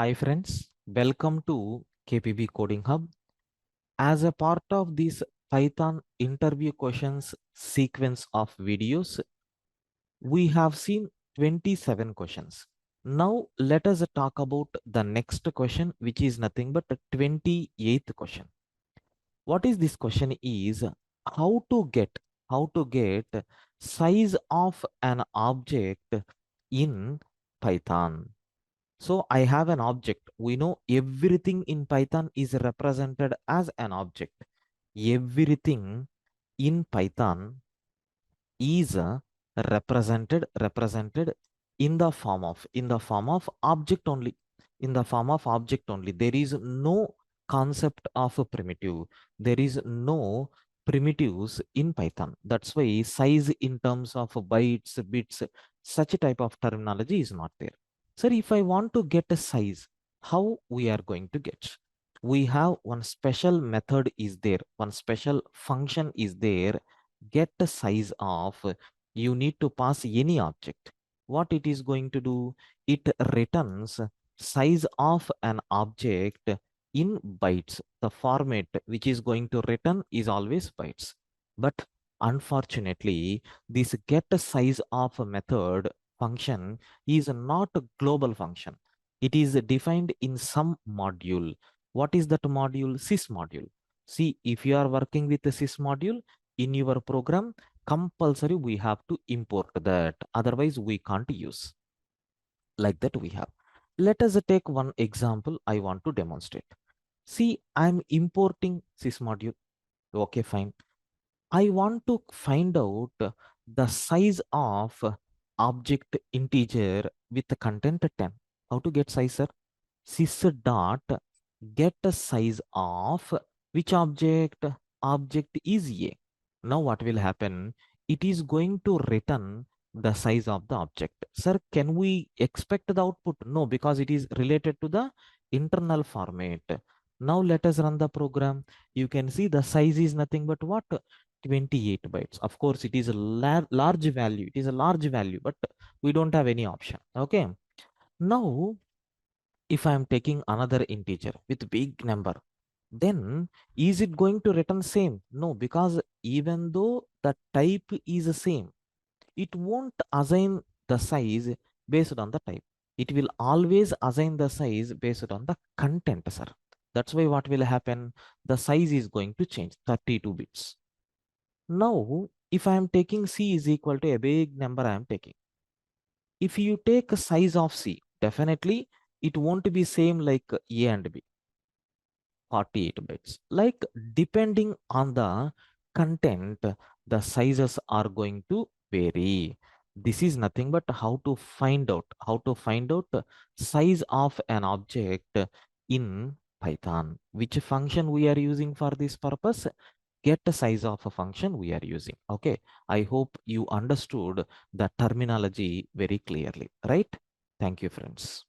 Hi friends, welcome to KPB Coding Hub. As a part of this Python interview questions sequence of videos, we have seen 27 questions. Now let us talk about the next question, which is nothing but the 28th question. What is this question is how to get size of an object in Python. So I have an object. We know everything in Python is represented as an object. Everything in Python is represented in the form of object only. In the form of object only. There is no concept of a primitive. There is no primitives in Python. That's why size in terms of bytes, bits, such a type of terminology is not there. Sir, if I want to get a size, how we are going to get? We have one special method is there, one special function is there. Get the size of, you need to pass any object. What it is going to do? It returns size of an object in bytes. The format which is going to return is always bytes. But unfortunately, this get size of a method function is not a global function. It is defined in some module. What is that module? Sys module. See, if you are working with the sys module in your program, compulsory we have to import that. Otherwise, we can't use. Like that we have. Let us take one example I want to demonstrate. See, I'm importing sys module. Okay, fine. I want to find out the size of object integer with the content 10. How to get size, sir? Sys dot get a size of which object? Object is A. Now what will happen? It is going to return the size of the object. Sir, can we expect the output? No, because it is related to the internal format. Now let us run the program. You can see the size is nothing but what? 28 bytes. Of course, it is a large value. It is a large value, but we don't have any option. Okay. Now, if I am taking another integer with big number, then is it going to return same? No, because even though the type is the same, it won't assign the size based on the type. It will always assign the size based on the content, sir. That's why what will happen? The size is going to change 32 bits. Now, if I am taking C is equal to a big number I am taking. If you take a size of C, definitely it won't be same like A and B. 48 bits. Like depending on the content, the sizes are going to vary. This is nothing but how to find out size of an object in Python. Which function we are using for this purpose? Get the size of a function we are using. Okay. I hope you understood the terminology very clearly, right? Thank you, friends.